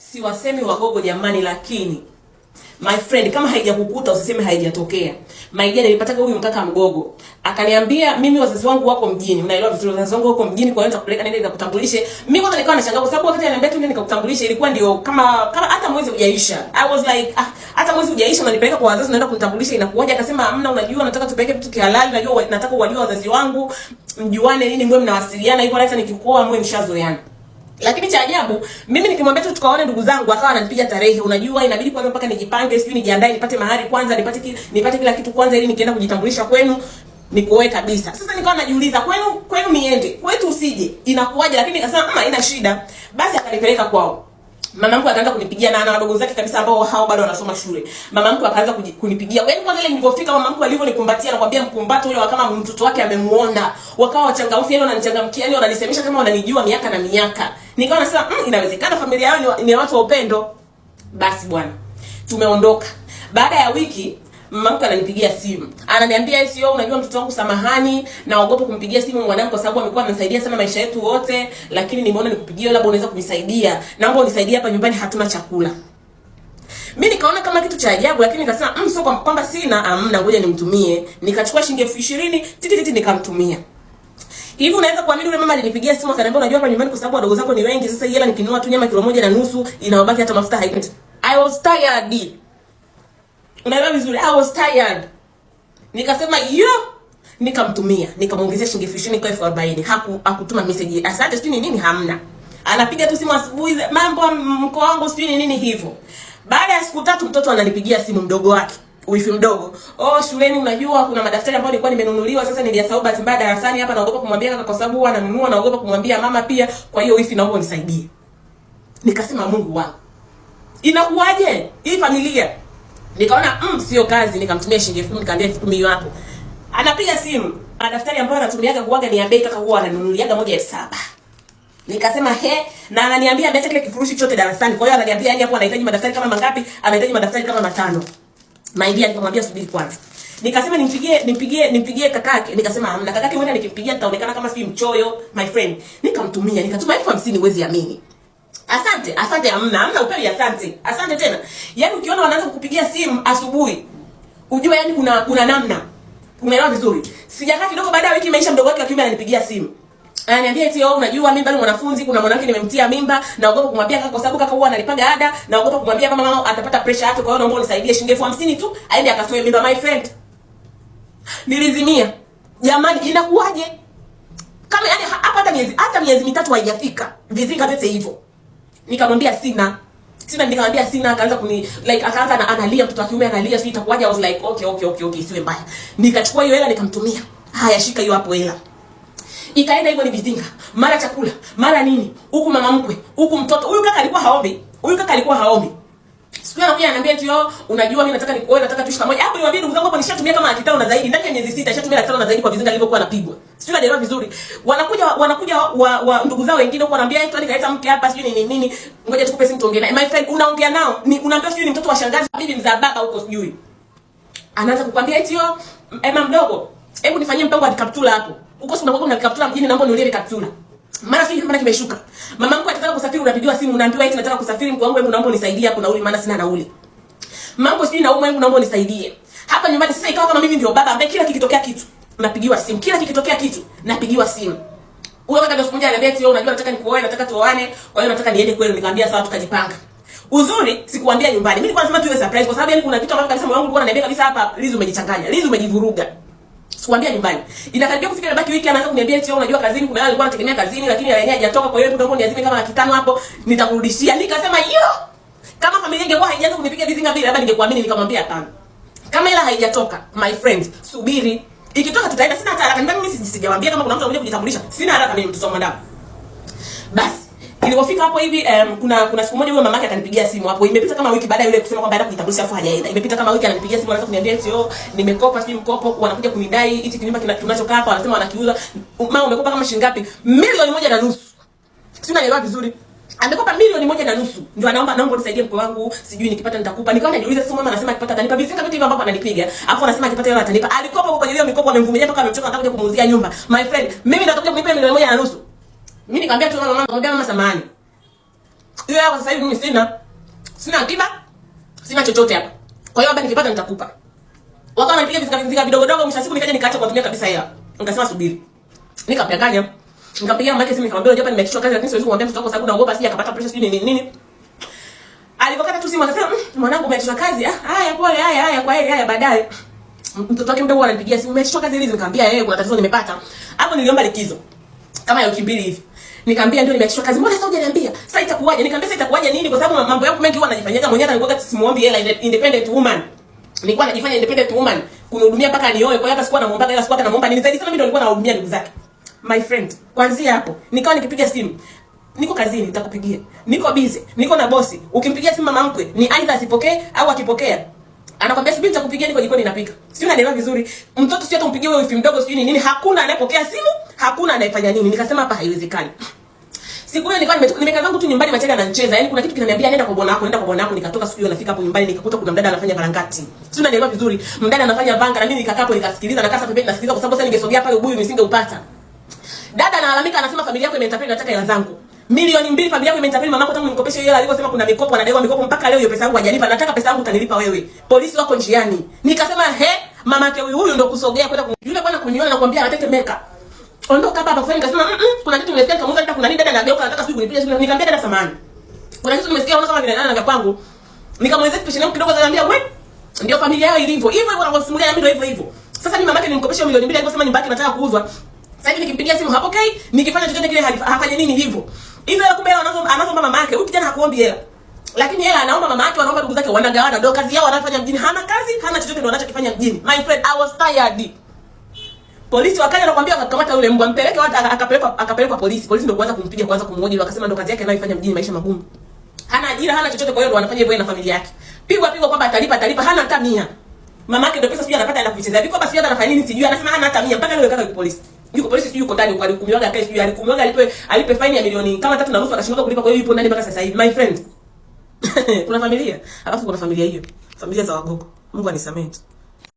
Siwasemi wagogo jamani, lakini my friend, kama haijakukuta usiseme haijatokea. My dear, nilipataka huyu mkaka mgogo. Akaniambia mimi wazazi wangu wako mjini. Unaelewa vizuri, wazazi wangu wako mjini, kwa hiyo nitakupeleka nenda nikakutambulishe. Mimi kwanza nikawa nashangaa kwa sababu wakati ananiambia tu nenda nikakutambulishe ilikuwa ndio kama hata mwezi hujaisha. I was like hata mwezi hujaisha unanipeleka kwa wazazi naenda kunitambulisha inakuwaje? Akasema hamna, unajua nataka tupeleke vitu kihalali, najua nataka uwajue wazazi wangu, mjuane nini, mwe mnawasiliana hivyo, hata nikikuoa mwe mshazoeana. Lakini cha ajabu, mimi nikimwambia tu tukaone ndugu zangu, akawa ananipiga tarehe. Unajua inabidi kwanza mpaka nijipange, sijui nijiandae, nipate mahari kwanza, nipate kila kitu kwanza ili nikienda kujitambulisha kwenu nikoe kabisa. Sasa nikawa najiuliza, kwenu niende, kwetu usije, inakuwaje? Lakini nikasema haina shida. Basi akanipeleka kwao. Mama yangu akaanza kunipigia na ana wadogo zake kabisa ambao hao bado wanasoma shule. Mama yangu akaanza kunipigia. Yaani kwanza ile nilipofika mama yangu alivyonikumbatia, nakwambia mkumbato ule kama mtoto wake amemuona. Wakawa wachangamfu, yani wananichangamkia, yani wananisemesha kama wananijua miaka na miaka. Nikawa nasema inawezekana familia yao ni watu wa upendo. Basi bwana, tumeondoka. Baada ya wiki mama yangu ananipigia simu. Ananiambia sio, unajua mtoto wangu, samahani, naogopa kumpigia simu mwanangu kwa sababu amekuwa ananisaidia sana maisha yetu wote, lakini nimeona nikupigie, labda unaweza kunisaidia. Naomba unisaidie, hapa nyumbani hatuna chakula. Mimi nikaona kama kitu cha ajabu, lakini nikasema sio kwamba sina, amna, ngoja nimtumie. Nikachukua shilingi 20,000 titi nikamtumia. Hivi unaweza kuamini yule mama alinipigia simu akaniambia, unajua hapa nyumbani kwa sababu wadogo zako ni wengi, sasa hela nikinunua tu nyama kilo 1.5 inawabaki hata mafuta haipiti. I was tired. Unaelewa vizuri, I was tired. Nikasema nikamtumia, nikamuongezea shilingi 20,000 kwa 40,000. Hakutuma message asante sijui nini, hamna. Anapiga tu simu asubuhi, mambo mko wangu sijui nini hivyo. Baada ya siku 3 mtoto ananipigia simu, mdogo wake, wifi mdogo. Shuleni unajua kuna madaftari ambayo nilikuwa nimenunuliwa, sasa niliyasahau bahati mbaya darasani hapa, naogopa kumwambia kaka kwa sababu huwa ananunua, naogopa kumwambia mama pia, kwa hiyo wifi naomba unisaidie. Nikasema Mungu wangu, inakuwaje hii familia? Nikaona sio kazi, nikamtumia shilingi 10,000, nikamwambia 10,000 hapo. Anapiga simu, daftari ambayo anatumiaga kuaga ni ya bei, kaka huwa ananunuliaga 1,700. Nikasema na ananiambia ameacha kile kifurushi chote darasani. Kwa hiyo ananiambia yani hapo anahitaji madaftari kama mangapi? Anahitaji madaftari kama 5. Maidia nikamwambia subiri kwanza. Nikasema nimpigie kakake. Nikasema hamna, kakake wewe nikimpigia nitaonekana kama si mchoyo, my friend. Nikamtumia, nikatuma 50,000, uwezi amini. Asante hamna upewi asante. Asante tena. Yaani ukiona wanaanza kukupigia simu asubuhi, ujue yani kuna namna. Umeelewa vizuri? Sijakaa kidogo, baada ya wiki maisha mdogo wake wa kiume ananipigia simu. Ananiambia eti unajua mimi bado mwanafunzi, kuna mwanamke nimemtia mimba, naogopa kumwambia kaka kwa sababu kaka huwa analipaga ada, naogopa kumwambia mama atapata pressure yake, kwa hiyo naomba unisaidie shilingi 50,000 tu aende akatoe mimba, my friend. Nilizimia. Jamani, inakuwaje? Kama yani hata miezi 3 haijafika. Vizinga vyote hivyo. Nikamwambia sina, nikamwambia sina, akaanza akaanza analia, mtoto wa kiume analia, sio itakuwaje? I was like okay, siwe mbaya. Nikachukua hiyo hela nikamtumia. Haya, shika hiyo hapo hela. Ikaenda hivyo, ni vizinga, mara chakula, mara nini, huku mama mkwe, huku mtoto. Huyu kaka alikuwa haombi. Siku anakuja ananiambia eti unajua mimi nataka nikuoe, nataka tuishi pamoja. Hapo niwaambie ndugu zangu, hapo nishatumia kama 5,000 na zaidi ndani ya miezi 6, nishatumia 5,000 na zaidi kwa vizinga alivyokuwa anapigwa. Sio naelewa vizuri. Wanakuja wa ndugu zao wengine huko wananiambia eti kaleta mke hapa sijui nini. Ngoja tukupe simu tuongee naye. My friend, unaongea nao, unaambia sijui ni mtoto wa shangazi, bibi mzaa baba huko sijui. Anaanza kukwambia eti mama mdogo, hebu nifanyie mpango wa kaptula hapo. Huko si unakuwa na kaptula mjini, naomba niulie kaptula. Mara sisi kama kimeshuka. Mama yangu anataka kusafiri, unapigiwa simu unaambiwa eti nataka kusafiri mko wangu, hebu naomba unisaidie hapo nauli, maana sina nauli. Mambo sijui nauma, hebu naomba unisaidie. Hapa nyumbani sasa ikawa kama mimi ndio baba ambaye kila kikitokea kitu napigiwa simu. Kila kikitokea kitu napigiwa simu. Wewe kaka siku moja ananiambia eti unajua nataka nikuoe, nataka tuoane, kwa hiyo nataka niende kwenu. Nikamwambia sawa, tukajipanga. Uzuri sikuambia nyumbani. Mimi nilikuwa nasema tuwe surprise kwa sababu yani kuna kitu ambacho kabisa moyo wangu ulikuwa unaniambia kabisa hapa Lizu umejichanganya. Lizu umejivuruga. Sikuambia nyumbani. Inakaribia kufika na baki wiki anaanza kuniambia eti unajua kazini kuna alikuwa anategemea kazini lakini yeye hajatoka, kwa hiyo ndio niazime kama 500 hapo nitakurudishia. Nikasema kama familia ingekuwa haijaanza kunipiga vizinga vile labda ningekuamini, nikamwambia hapana. Kama hela haijatoka, my friend, subiri. Ikitoka tutaenda, sina hata haraka. Mimi sijawaambia kama kuna mtu anakuja kujitambulisha. Sina haraka mimi mtoto wa madam. Basi ilipofika hapo hivi kuna siku moja yule mamake akanipigia simu hapo. Imepita kama wiki baada ya yule kusema kwamba baada kujitambulisha afu hajaenda. Imepita kama wiki ananipigia simu anaanza kuniambia eti nimekopa sijui mkopo, wanakuja kunidai hichi kinyumba tunachokaa hapa, wanasema wanakiuza. Mama umekopa kama shilingi ngapi? 1.5 milioni. Sio naelewa vizuri. Amekopa 1.5 milioni. Ndio naomba unisaidie mko wangu, sijui nikipata nitakupa. Nikawa najiuliza sasa mama anasema akipata atanipa. Vizinga vitu hivi ambapo ananipiga. Alafu anasema akipata hela atanipa. Alikopa kwa hiyo mikopo amemvumilia mpaka amechoka anataka kuja kumuuzia nyumba. My friend, mimi natakuja kunipa 1.5 milioni. Mimi nikamwambia tu mama, samahani. Hiyo hapa sasa hivi mimi sina akiba, sina chochote hapa. Kwa hiyo hapa nikipata nitakupa. Wakawa wananipiga vizika vidogo dogo, mwisho siku nikaja nikaacha kutumia kabisa hela. Nikasema subiri. Nikampigia mama yake simu nikamwambia hapa nimeachishwa kazi lakini siwezi kumwambia mtoto kwa sababu naogopa sija akapata pressure sijui nini. Alipokata tu simu akasema mwanangu umeachishwa kazi. Haya pole, haya kwa heri, haya baadaye. Mtoto wake mdogo ananipigia simu umeachishwa kazi hizi, nikamwambia kuna tatizo nimepata. Hapo niliomba likizo kama ya wiki mbili hivi. Nikamwambia ndio nimeachishwa kazi. Mbona sasa hujaniambia? Sasa itakuwaje? Nikamwambia sasa itakuwaje nini kwa sababu mambo yangu mengi huwa najifanyaga mwenyewe, nilikuwa simuombi hela, independent woman. Nilikuwa najifanya independent woman, kunihudumia mpaka nioe. Kwa hiyo hata sikuwa namuomba hela, sikuwa namuomba nini. Zaidi sana mimi ndio nilikuwa nahudumia ndugu zake. My friend, kuanzia hapo nikawa nikipiga simu, niko kazini nitakupigia, niko busy, niko na bosi. Ukimpigia simu mama mkwe ni aidha asipokee au akipokea anakwambia subiri nitakupigia, niko jikoni napika. Sio, unaelewa vizuri. Mtoto sio hata umpigie wewe wifi mdogo sio nini, hakuna anayepokea simu, hakuna anayefanya nini. Nikasema hapa haiwezekani. Siku hiyo nilikuwa nimekaa zangu tu nyumbani, Machega ananicheza. Yaani kuna kitu kinaniambia nenda kwa bwana wako, nenda kwa bwana wako. Nikatoka siku hiyo nafika hapo nyumbani nikakuta kuna mdada anafanya karangati. Sio, unaelewa vizuri. Mdada anafanya vanga na mimi nikakaa hapo nikasikiliza, nakaa pembeni nasikiliza kwa sababu sasa ningesogea pale ubuyu nisingeupata. Dada analalamika anasema familia yako imenitapeli, nataka hela zangu. Milioni 2 familia yako imenitapeli, mamako tangu nikopeshe hiyo hela alivyosema kuna mikopo anadaiwa mikopo mpaka leo hiyo pesa yangu hajanipa, nataka pesa yangu utanilipa wewe. Polisi wako njiani. Nikasema mamake huyu ndo kusogea kwenda yule bwana kuniona na kumwambia anatetemeka. Ondoka hapa hapa. Nikasema kuna kitu nimesikia kama kuna nini dada anageuka anataka sijui kunipiga. Nikamwambia dada samahani. Kuna kitu nimesikia unaona kama vile na kwangu. Nikamweleza situation yangu kidogo, akaniambia wewe ndio familia yao ilivyo. Hivyo hivyo wanavyosimulia na mimi ndio hivyo hivyo. Sasa mimi mamake nilimkopesha milioni 2 aliposema nyumba yake nataka kuuzwa. Sasa hivi nikimpigia simu hapokei, nikifanya chochote kile hafanye nini hivyo. Hivyo kumbe anaomba mama yake. Huyu kijana hakuombi hela. Lakini hela anaomba mama yake, wanaomba ndugu zake, wanagawana. Ndio kazi yao wanafanya mjini. Hana kazi, hana chochote ndio wanachokifanya mjini. My friend, I was tired. Polisi wakaja na kwambia akakamata yule mbwa, mpeleke watu, akapelekwa polisi. Polisi ndio kuanza kumpiga, kuanza kumhoji, wakasema ndio kazi yake anayoifanya mjini, maisha magumu. Hana ajira, hana chochote, kwa hiyo ndio anafanya hivyo na familia yake. Pigwa kwamba atalipa, hana hata 100. Mama yake ndio pesa sijui anapata enda kuichezea. Pigwa basi hata anafanya nini sijui, anasema hana hata 100 mpaka leo kaka yuko polisi. Yuko polisi sijui yuko ndani, alihukumiwa akae sijui alihukumiwa alipe faini ya milioni kama 3.5 akashindwa kulipa, kwa hiyo yupo ndani mpaka sasa hivi. My friend. Kuna familia, alafu kuna familia hiyo. Familia za wagogo. Mungu anisamehe.